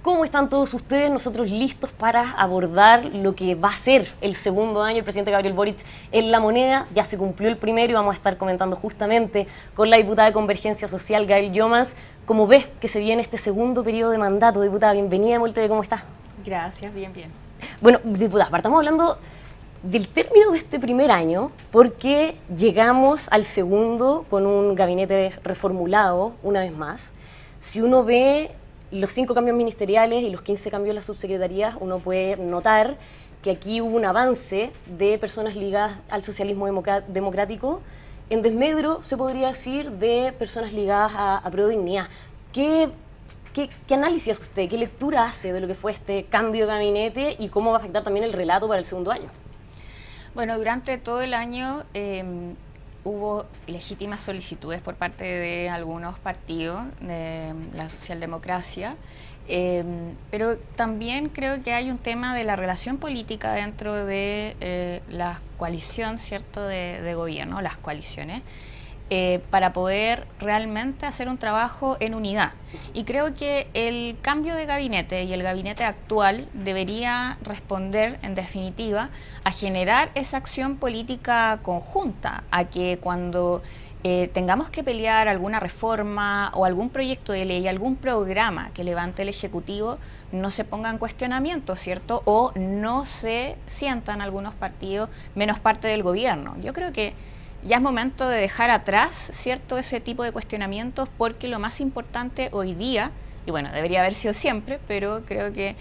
¿Cómo están todos ustedes? Nosotros listos para abordar lo que va a ser el segundo año del presidente Gabriel Boric en La Moneda. Ya se cumplió el primero y vamos a estar comentando justamente con la diputada de Convergencia Social, Gael Llomas, cómo ves que se viene este segundo periodo de mandato. Diputada, bienvenida a MOL TV, ¿cómo está? Gracias, bien, bien. Bueno, diputada, partamos hablando del término de este primer año, porque llegamos al segundo con un gabinete reformulado, una vez más. Si uno ve los 5 cambios ministeriales y los 15 cambios en las subsecretarías, uno puede notar que aquí hubo un avance de personas ligadas al socialismo democrático, en desmedro, se podría decir, de personas ligadas a Prodignidad. ¿Qué análisis hace usted? ¿Qué lectura hace de lo que fue este cambio de gabinete y cómo va a afectar también el relato para el segundo año? Bueno, durante todo el año hubo legítimas solicitudes por parte de algunos partidos de la socialdemocracia, pero también creo que hay un tema de la relación política dentro de la coalición, ¿cierto?, de gobierno, las coaliciones, para poder realmente hacer un trabajo en unidad. Y creo que el cambio de gabinete y el gabinete actual debería responder, en definitiva, a generar esa acción política conjunta, a que cuando tengamos que pelear alguna reforma o algún proyecto de ley, algún programa que levante el Ejecutivo, no se ponga en cuestionamiento, ¿cierto? O no se sientan algunos partidos menos parte del gobierno. Yo creo que ya es momento de dejar atrás, ¿cierto?, ese tipo de cuestionamientos, porque lo más importante hoy día, y bueno, debería haber sido siempre, pero creo que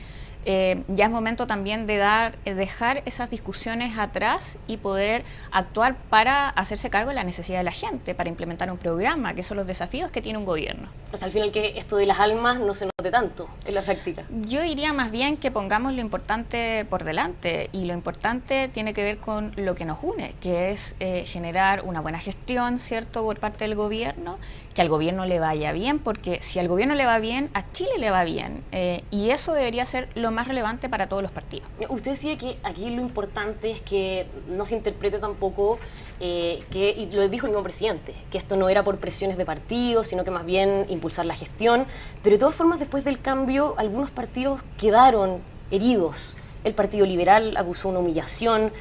ya es momento también de dejar esas discusiones atrás y poder actuar para hacerse cargo de la necesidad de la gente, para implementar un programa, que son los desafíos que tiene un gobierno. O sea, al final que esto de las almas no se note tanto en la práctica. Yo diría más bien que pongamos lo importante por delante, y lo importante tiene que ver con lo que nos une, que es generar una buena gestión, ¿cierto?, por parte del gobierno, que al gobierno le vaya bien, porque si al gobierno le va bien, a Chile le va bien, y eso debería ser lo más relevante para todos los partidos. Usted decía que aquí lo importante es que no se interprete tampoco, y lo dijo el mismo presidente, que esto no era por presiones de partidos, sino que más bien impulsar la gestión, pero de todas formas después del cambio algunos partidos quedaron heridos. El Partido Liberal acusó una humillación,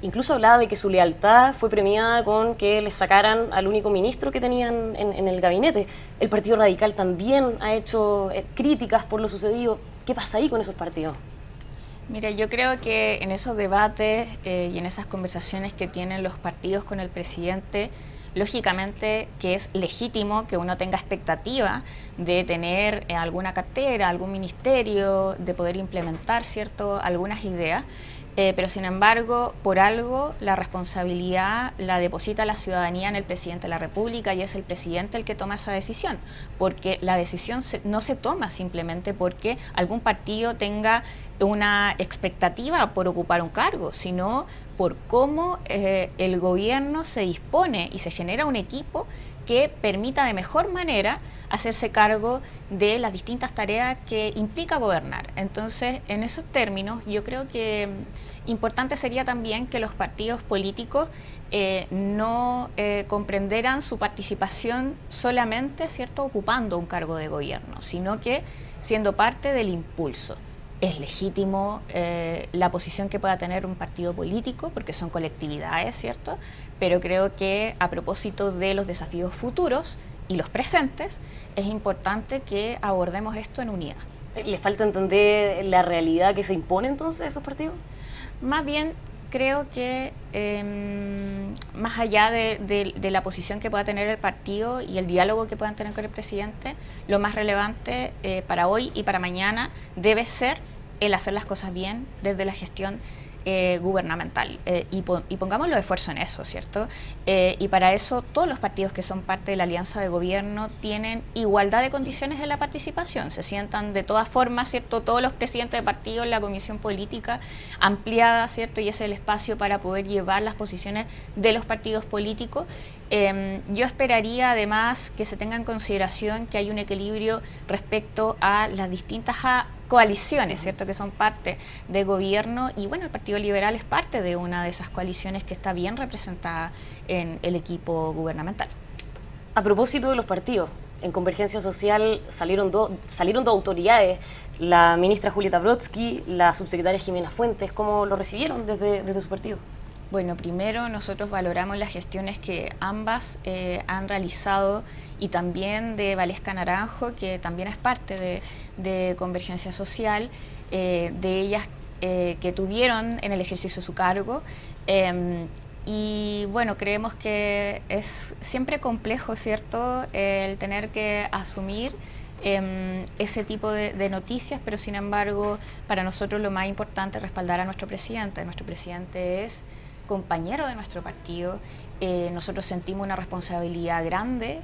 incluso hablaba de que su lealtad fue premiada con que le sacaran al único ministro que tenían en el gabinete. El Partido Radical también ha hecho críticas por lo sucedido. ¿Qué pasa ahí con esos partidos? Mira, yo creo que en esos debates y en esas conversaciones que tienen los partidos con el presidente, lógicamente que es legítimo que uno tenga expectativa de tener alguna cartera, algún ministerio, de poder implementar, ¿cierto?, algunas ideas, pero sin embargo, por algo la responsabilidad la deposita la ciudadanía en el presidente de la República, y es el presidente el que toma esa decisión, porque la decisión no se toma simplemente porque algún partido tenga una expectativa por ocupar un cargo, sino por cómo el gobierno se dispone y se genera un equipo que permita de mejor manera hacerse cargo de las distintas tareas que implica gobernar. Entonces, en esos términos, yo creo que importante sería también que los partidos políticos no comprenderan su participación solamente, ¿cierto?, ocupando un cargo de gobierno, sino que siendo parte del impulso. Es legítimo la posición que pueda tener un partido político, porque son colectividades, ¿cierto? Pero creo que a propósito de los desafíos futuros y los presentes, es importante que abordemos esto en unidad. ¿Le falta entender la realidad que se impone entonces a esos partidos? Más bien, creo que más allá de la posición que pueda tener el partido y el diálogo que puedan tener con el presidente, lo más relevante para hoy y para mañana debe ser el hacer las cosas bien desde la gestión gubernamental, y pongamos los esfuerzos en eso, ¿cierto? Y para eso todos los partidos que son parte de la alianza de gobierno tienen igualdad de condiciones en la participación, se sientan de todas formas, ¿cierto?, todos los presidentes de partidos en la comisión política ampliada, ¿cierto?, y ese es el espacio para poder llevar las posiciones de los partidos políticos. Yo esperaría además que se tenga en consideración que hay un equilibrio respecto a las distintas coaliciones, ¿cierto?, que son parte de gobierno, y bueno, el Partido Liberal es parte de una de esas coaliciones que está bien representada en el equipo gubernamental. A propósito de los partidos, en Convergencia Social salieron dos autoridades, la ministra Julieta Brodsky, la subsecretaria Jimena Fuentes. ¿Cómo lo recibieron desde su partido? Bueno, primero nosotros valoramos las gestiones que ambas han realizado, y también de Valesca Naranjo, que también es parte de Convergencia Social, de ellas que tuvieron en el ejercicio de su cargo. Y bueno, creemos que es siempre complejo, ¿cierto?, el tener que asumir ese tipo de noticias, pero sin embargo, para nosotros lo más importante es respaldar a nuestro presidente. Nuestro presidente es compañero de nuestro partido. Nosotros sentimos una responsabilidad grande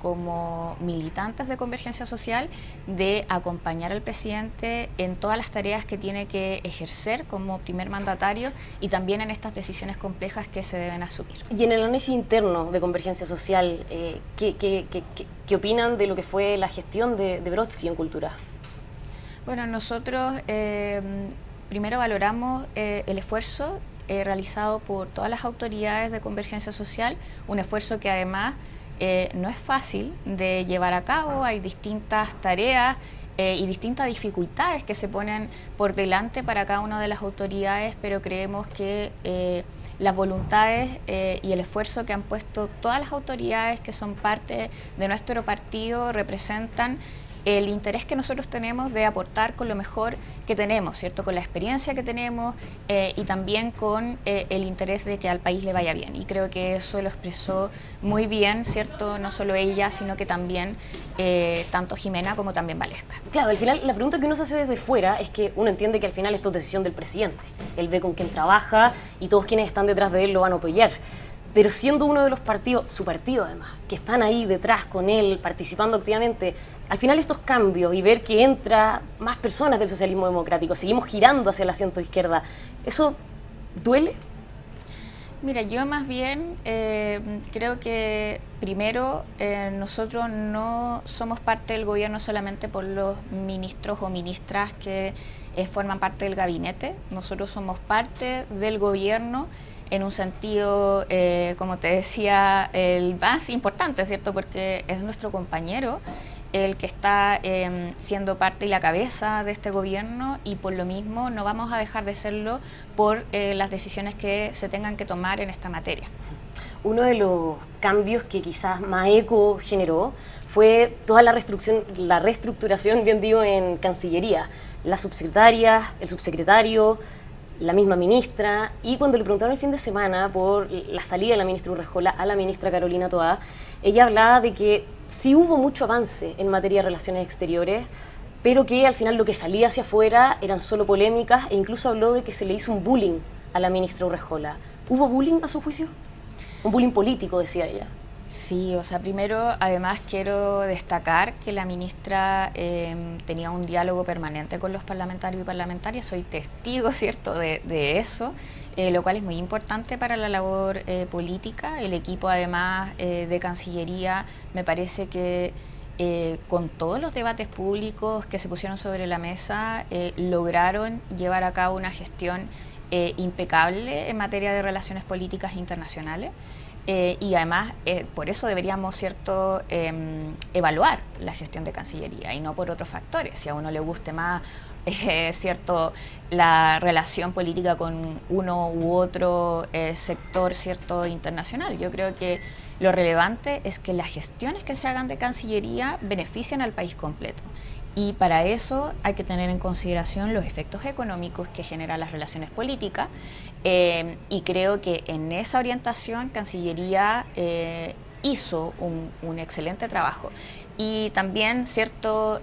como militantes de Convergencia Social de acompañar al presidente en todas las tareas que tiene que ejercer como primer mandatario, y también en estas decisiones complejas que se deben asumir. Y en el análisis interno de Convergencia Social, ¿qué opinan de lo que fue la gestión de Brodsky en Cultura? Bueno, nosotros primero valoramos el esfuerzo realizado por todas las autoridades de Convergencia Social, un esfuerzo que además no es fácil de llevar a cabo. Hay distintas tareas y distintas dificultades que se ponen por delante para cada una de las autoridades, pero creemos que las voluntades y el esfuerzo que han puesto todas las autoridades que son parte de nuestro partido representan el interés que nosotros tenemos de aportar con lo mejor que tenemos, ¿cierto?, con la experiencia que tenemos y también con el interés de que al país le vaya bien. Y creo que eso lo expresó muy bien, ¿cierto?, no solo ella, sino que también tanto Jimena como también Valesca. Claro, al final la pregunta que uno se hace desde fuera es que uno entiende que al final esto es decisión del presidente. Él ve con quién trabaja y todos quienes están detrás de él lo van a apoyar. Pero siendo uno de los partidos, su partido además, que están ahí detrás con él, participando activamente, al final estos cambios y ver que entra más personas del socialismo democrático, seguimos girando hacia el asiento izquierda, ¿eso duele? Mira, yo más bien creo que primero nosotros no somos parte del gobierno solamente por los ministros o ministras que forman parte del gabinete. Nosotros somos parte del gobierno en un sentido, como te decía, el más importante, ¿cierto?, porque es nuestro compañero el que está siendo parte y la cabeza de este gobierno, y por lo mismo no vamos a dejar de serlo por las decisiones que se tengan que tomar en esta materia. Uno de los cambios que quizás Maeco generó fue toda la reestructuración, bien digo, en Cancillería. Las subsecretarias, el subsecretario, la misma ministra, y cuando le preguntaron el fin de semana por la salida de la ministra Urrejola a la ministra Carolina Toá, ella hablaba de que sí hubo mucho avance en materia de relaciones exteriores, pero que al final lo que salía hacia afuera eran solo polémicas, e incluso habló de que se le hizo un bullying a la ministra Urrejola. ¿Hubo bullying a su juicio? Un bullying político, decía ella. Sí, o sea, primero, además quiero destacar que la ministra tenía un diálogo permanente con los parlamentarios y parlamentarias. Soy testigo, ¿cierto?, de eso, lo cual es muy importante para la labor política. El equipo, además, de Cancillería, me parece que con todos los debates públicos que se pusieron sobre la mesa, lograron llevar a cabo una gestión impecable en materia de relaciones políticas internacionales. Y además, por eso deberíamos, ¿cierto?, evaluar la gestión de Cancillería y no por otros factores. Si a uno le guste más, ¿cierto?, la relación política con uno u otro sector, ¿cierto?, internacional. Yo creo que lo relevante es que las gestiones que se hagan de Cancillería beneficien al país completo. Y para eso hay que tener en consideración los efectos económicos que generan las relaciones políticas, y creo que en esa orientación Cancillería hizo un excelente trabajo. Y también, ¿cierto?,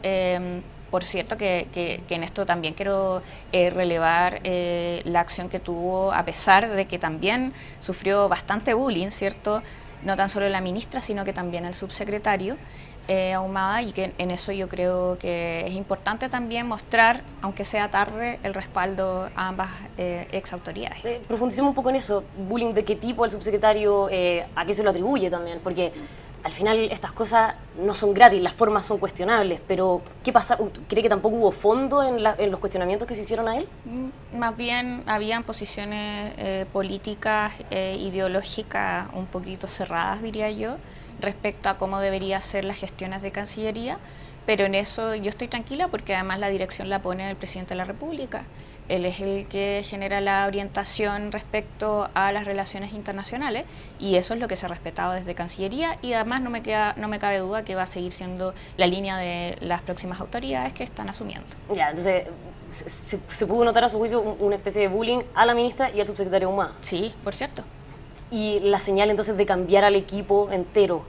por cierto que en esto también quiero relevar la acción que tuvo, a pesar de que también sufrió bastante bullying, ¿cierto?, no tan solo la ministra, sino que también el subsecretario Ahumada, y que en eso yo creo que es importante también mostrar, aunque sea tarde, el respaldo a ambas ex autoridades. Profundicemos un poco en eso. ¿Bullying de qué tipo al subsecretario? ¿A qué se lo atribuye también? Porque al final estas cosas no son gratis, las formas son cuestionables, pero ¿qué pasa? ¿Cree que tampoco hubo fondo en los cuestionamientos que se hicieron a él? Más bien habían posiciones políticas, ideológicas un poquito cerradas, diría yo, respecto a cómo debería ser las gestiones de Cancillería, pero en eso yo estoy tranquila porque además la dirección la pone el presidente de la República. Él es el que genera la orientación respecto a las relaciones internacionales y eso es lo que se ha respetado desde Cancillería y además no me cabe duda que va a seguir siendo la línea de las próximas autoridades que están asumiendo. Ya, entonces se pudo notar a su juicio una especie de bullying a la ministra y al subsecretario Humada. Sí, por cierto. Y la señal entonces de cambiar al equipo entero,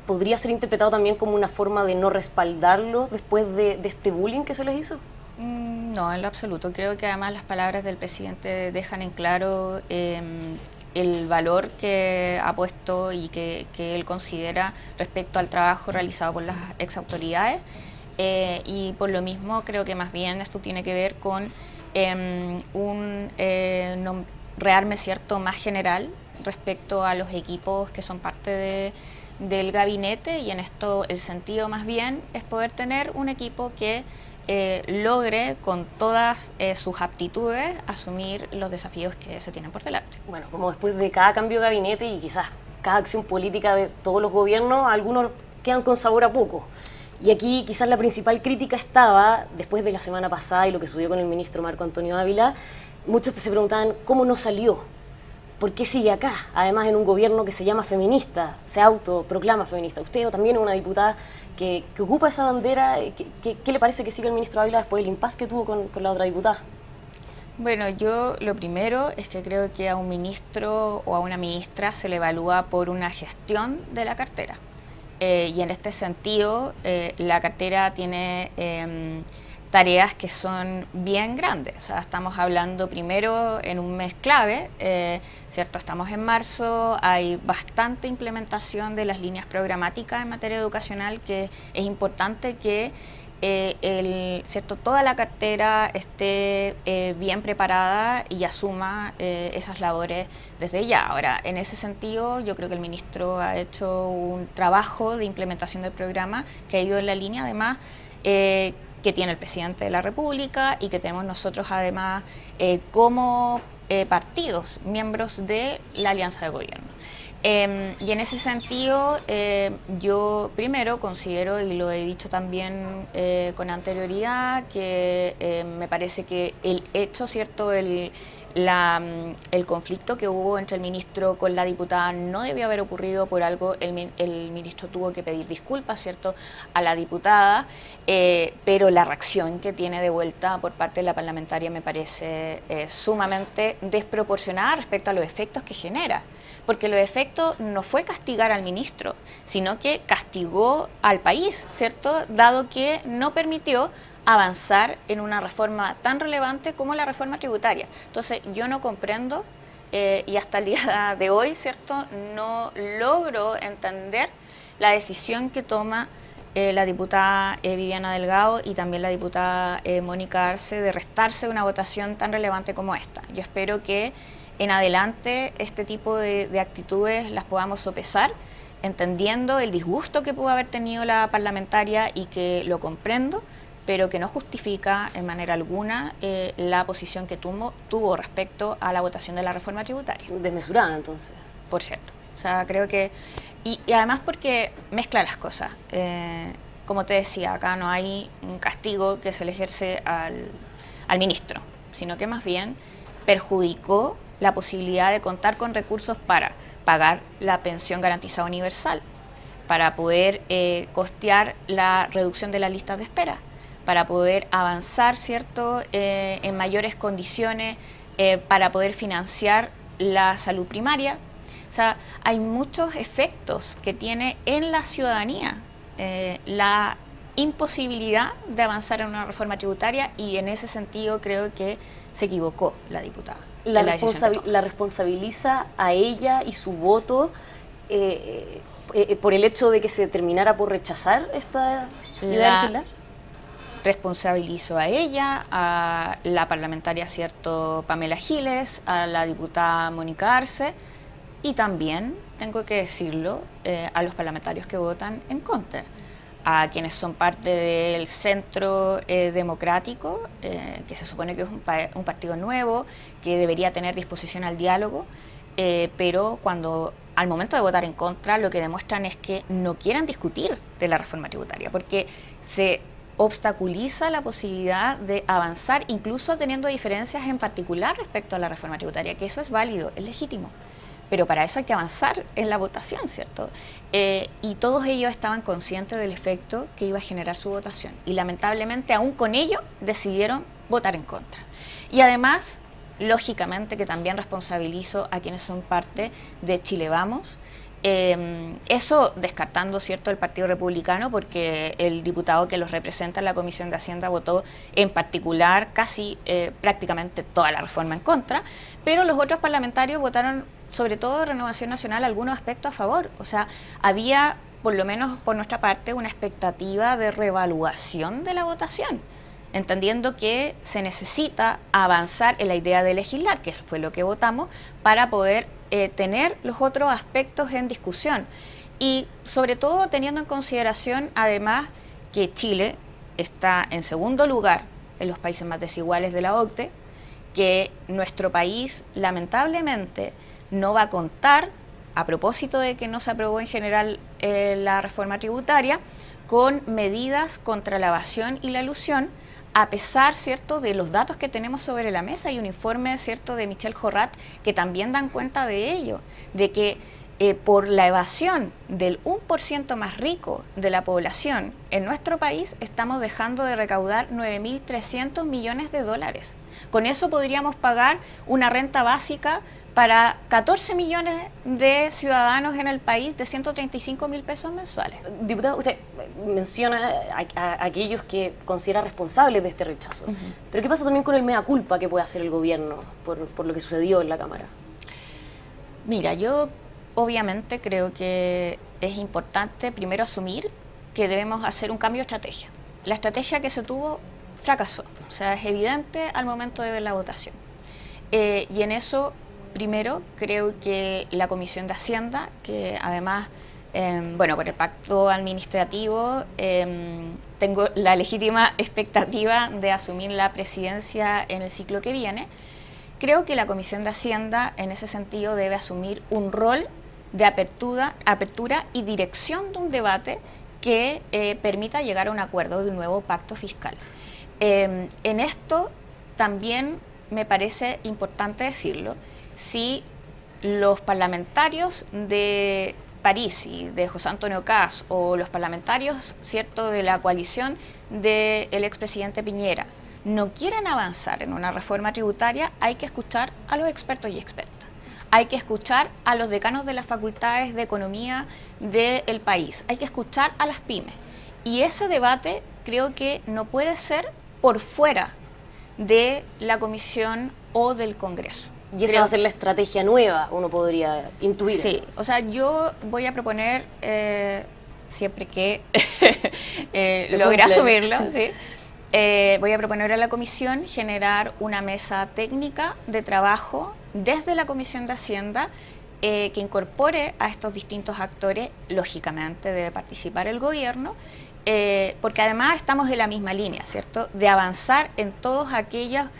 ¿podría ser interpretado también como una forma de no respaldarlo después de este bullying que se les hizo? No, en lo absoluto. Creo que además las palabras del presidente dejan en claro el valor que ha puesto y que él considera respecto al trabajo realizado por las exautoridades y por lo mismo creo que más bien esto tiene que ver con rearme cierto más general respecto a los equipos que son parte del gabinete y en esto el sentido más bien es poder tener un equipo que logre con todas sus aptitudes asumir los desafíos que se tienen por delante. Bueno, como después de cada cambio de gabinete y quizás cada acción política de todos los gobiernos, algunos quedan con sabor a poco. Y aquí quizás la principal crítica estaba, después de la semana pasada y lo que sucedió con el ministro Marco Antonio Ávila, muchos se preguntaban cómo no salió, por qué sigue acá, además en un gobierno que se llama feminista, se autoproclama feminista. Usted también es una diputada que ocupa esa bandera. ¿Qué le parece que siga el ministro Ávila después del impasse que tuvo con la otra diputada? Bueno, yo lo primero es que creo que a un ministro o a una ministra se le evalúa por una gestión de la cartera. Y en este sentido, la cartera tiene tareas que son bien grandes. O sea, estamos hablando primero en un mes clave, ¿cierto? Estamos en marzo, hay bastante implementación de las líneas programáticas en materia educacional que es importante que ¿cierto? Toda la cartera esté bien preparada y asuma esas labores desde ya. Ahora, en ese sentido, yo creo que el ministro ha hecho un trabajo de implementación del programa que ha ido en la línea, además, que tiene el presidente de la República y que tenemos nosotros además como partidos, miembros de la alianza de gobierno. Y en ese sentido, yo primero considero, y lo he dicho también con anterioridad, que me parece que el hecho, ¿cierto?, el conflicto que hubo entre el ministro con la diputada no debió haber ocurrido, por algo el ministro tuvo que pedir disculpas, ¿cierto?, a la diputada, pero la reacción que tiene de vuelta por parte de la parlamentaria me parece sumamente desproporcionada respecto a los efectos que genera. Porque los efectos no fue castigar al ministro, sino que castigó al país, ¿cierto?, dado que no permitió avanzar en una reforma tan relevante como la reforma tributaria. Entonces, yo no comprendo y hasta el día de hoy, ¿cierto?, no logro entender la decisión que toma la diputada Viviana Delgado y también la diputada Mónica Arce de restarse una votación tan relevante como esta. Yo espero que en adelante este tipo de actitudes las podamos sopesar, entendiendo el disgusto que pudo haber tenido la parlamentaria y que lo comprendo, pero que no justifica en manera alguna la posición que tuvo respecto a la votación de la reforma tributaria. Desmesurada, entonces. Por cierto. O sea, creo que... Y además porque mezcla las cosas. Como te decía, acá no hay un castigo que se le ejerce al ministro, sino que más bien perjudicó la posibilidad de contar con recursos para pagar la pensión garantizada universal, para poder costear la reducción de las listas de espera, para poder avanzar, ¿cierto?, en mayores condiciones, para poder financiar la salud primaria. O sea, hay muchos efectos que tiene en la ciudadanía la imposibilidad de avanzar en una reforma tributaria y en ese sentido creo que se equivocó la diputada. La responsabiliza a ella y su voto por el hecho de que se terminara por rechazar esta idea legislar. Responsabilizo a ella, a la parlamentaria, ¿cierto?, Pamela Giles, a la diputada Mónica Arce, y también, tengo que decirlo, a los parlamentarios que votan en contra, a quienes son parte del centro democrático, que se supone que es un partido nuevo, que debería tener disposición al diálogo, pero cuando al momento de votar en contra lo que demuestran es que no quieren discutir de la reforma tributaria, porque se obstaculiza la posibilidad de avanzar, incluso teniendo diferencias en particular respecto a la reforma tributaria, que eso es válido, es legítimo. Pero para eso hay que avanzar en la votación, ¿cierto? Y todos ellos estaban conscientes del efecto que iba a generar su votación. Y lamentablemente, aún con ello, decidieron votar en contra. Y además, lógicamente, que también responsabilizo a quienes son parte de Chile Vamos. Eso descartando, ¿cierto?, el Partido Republicano, porque el diputado que los representa en la Comisión de Hacienda votó en particular casi prácticamente toda la reforma en contra, pero los otros parlamentarios votaron, sobre todo Renovación Nacional, algunos aspectos a favor. O sea, había, por lo menos por nuestra parte, una expectativa de reevaluación de la votación, entendiendo que se necesita avanzar en la idea de legislar, que fue lo que votamos, para poder tener los otros aspectos en discusión. Y sobre todo teniendo en consideración, además, que Chile está en segundo lugar en los países más desiguales de la OCDE, que nuestro país, lamentablemente, no va a contar, a propósito de que no se aprobó en general la reforma tributaria, con medidas contra la evasión y la elusión, a pesar, ¿cierto?, de los datos que tenemos sobre la mesa. Hay un informe, ¿cierto?, de Michel Jorrat que también dan cuenta de ello, de que por la evasión del 1% más rico de la población en nuestro país estamos dejando de recaudar 9.300 millones de dólares. Con eso podríamos pagar una renta básica para 14 millones de ciudadanos en el país de 135.000 pesos mensuales. Diputada, usted menciona a aquellos que considera responsables de este rechazo. Pero ¿qué pasa también con el mea culpa que puede hacer el gobierno por lo que sucedió en la Cámara? Mira, yo obviamente creo que es importante primero asumir que debemos hacer un cambio de estrategia. La estrategia que se tuvo fracasó, o sea, es evidente al momento de ver la votación. Y en eso, primero, creo que la Comisión de Hacienda, que además, bueno, por el pacto administrativo, tengo la legítima expectativa de asumir la presidencia en el ciclo que viene. Creo que la Comisión de Hacienda, en ese sentido, debe asumir un rol de apertura y dirección de un debate que permita llegar a un acuerdo de un nuevo pacto fiscal. En esto también me parece importante decirlo, si los parlamentarios de París y de José Antonio Kast o los parlamentarios, ¿cierto?, de la coalición del expresidente Piñera no quieren avanzar en una reforma tributaria, hay que escuchar a los expertos y expertas. Hay que escuchar a los decanos de las facultades de economía del país. Hay que escuchar a las pymes. Y ese debate creo que no puede ser por fuera de la Comisión o del Congreso. Y esa va a ser la estrategia nueva, uno podría intuir. Sí, entonces, o sea, yo voy a proponer, siempre que logre asumirlo, ¿sí? Voy a proponer a la Comisión generar una mesa técnica de trabajo desde la Comisión de Hacienda que incorpore a estos distintos actores. Lógicamente debe participar el gobierno, porque además estamos en la misma línea, ¿cierto?, de avanzar en todas aquellas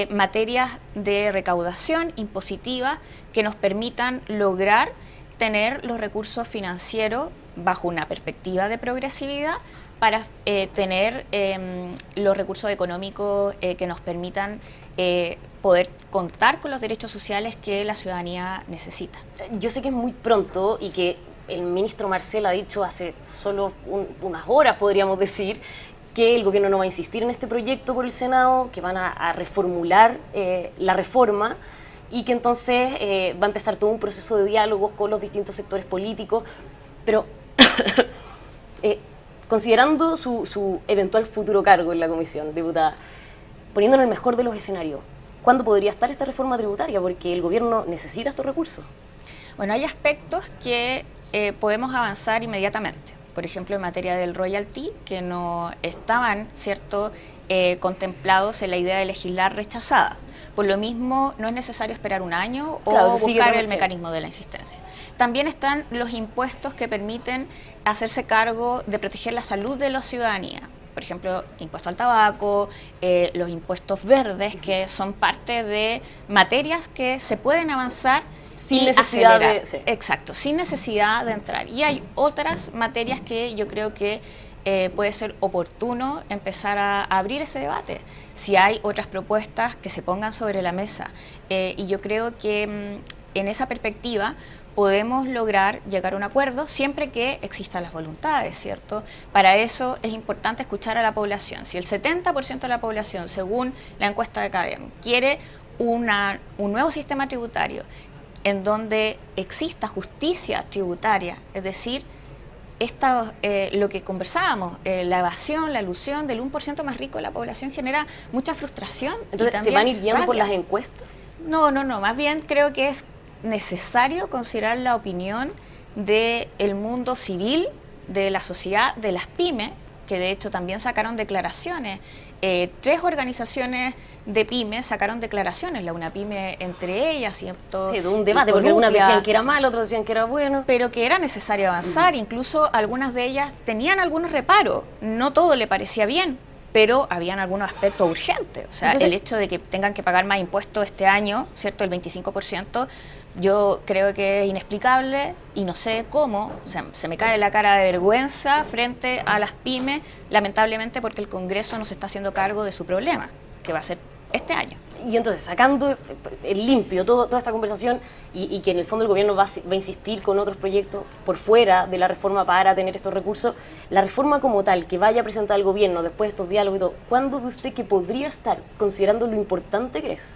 materias de recaudación impositiva que nos permitan lograr tener los recursos financieros bajo una perspectiva de progresividad para tener los recursos económicos que nos permitan poder contar con los derechos sociales que la ciudadanía necesita. Yo sé que es muy pronto y que el ministro Marcel ha dicho hace solo unas horas, podríamos decir, que el gobierno no va a insistir en este proyecto por el Senado, que van a reformular la reforma y que entonces va a empezar todo un proceso de diálogos con los distintos sectores políticos, pero considerando su eventual futuro cargo en la comisión, diputada, poniéndolo en el mejor de los escenarios, ¿cuándo podría estar esta reforma tributaria? Porque el gobierno necesita estos recursos. Bueno, hay aspectos que podemos avanzar inmediatamente. Por ejemplo, en materia del royalty, que no estaban, ¿cierto?, contemplados en la idea de legislar rechazada. Por lo mismo, no es necesario esperar un año Claro, o se sigue buscar el sí. mecanismo de la insistencia. También están los impuestos que permiten hacerse cargo de proteger la salud de la ciudadanía. Por ejemplo, impuesto al tabaco, los impuestos verdes, que son parte de materias que se pueden avanzar sin y necesidad acelerar. de... Sí. Exacto, sin necesidad de entrar. Y hay otras materias que yo creo que puede ser oportuno empezar a abrir ese debate. Si hay otras propuestas que se pongan sobre la mesa. Y yo creo que en esa perspectiva podemos lograr llegar a un acuerdo siempre que existan las voluntades, ¿cierto? Para eso es importante escuchar a la población. Si el 70% de la población, según la encuesta de CADEM, quiere un nuevo sistema tributario en donde exista justicia tributaria, es decir, lo que conversábamos, la evasión, la elusión del 1% más rico de la población genera mucha frustración. Entonces, ¿se van a ir guiando por las encuestas? No, más bien creo que es necesario considerar la opinión del mundo civil, de la sociedad, de las pymes, que de hecho también sacaron declaraciones. 3 organizaciones de pymes sacaron declaraciones, la UNAPYME entre ellas, ¿cierto? Sí, de un debate, porque algunas decían que era malo, otras decían que era bueno. Pero que era necesario avanzar, incluso algunas de ellas tenían algunos reparos, no todo le parecía bien, pero habían algunos aspectos urgentes. O sea, entonces, el hecho de que tengan que pagar más impuestos este año, ¿cierto? El 25%, yo creo que es inexplicable y no sé cómo, o sea, se me cae la cara de vergüenza frente a las pymes, lamentablemente porque el Congreso no se está haciendo cargo de su problema, que va a ser este año. Y entonces, sacando el limpio toda esta conversación y que en el fondo el gobierno va a insistir con otros proyectos por fuera de la reforma para tener estos recursos, la reforma como tal que vaya a presentar el gobierno después de estos diálogos y todo, ¿cuándo ve usted que podría estar, considerando lo importante que es?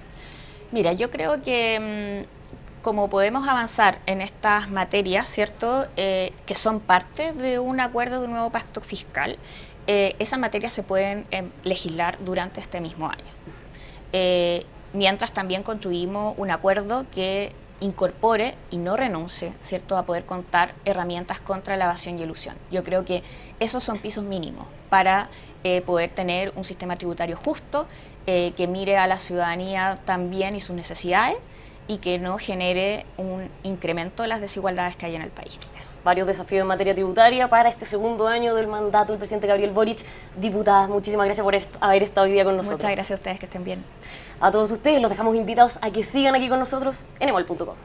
Mira, yo creo que como podemos avanzar en estas materias, ¿cierto?, que son parte de un acuerdo de un nuevo pacto fiscal, esas materias se pueden legislar durante este mismo año. Mientras también construimos un acuerdo que incorpore y no renuncie, ¿cierto?, a poder contar herramientas contra la evasión y elusión. Yo creo que esos son pisos mínimos para poder tener un sistema tributario justo, que mire a la ciudadanía también y sus necesidades, y que no genere un incremento de las desigualdades que hay en el país. Varios desafíos en materia tributaria para este segundo año del mandato del presidente Gabriel Boric. Diputadas, muchísimas gracias por haber estado hoy día con nosotros. Muchas gracias a ustedes, que estén bien. A todos ustedes los dejamos invitados a que sigan aquí con nosotros en emol.com.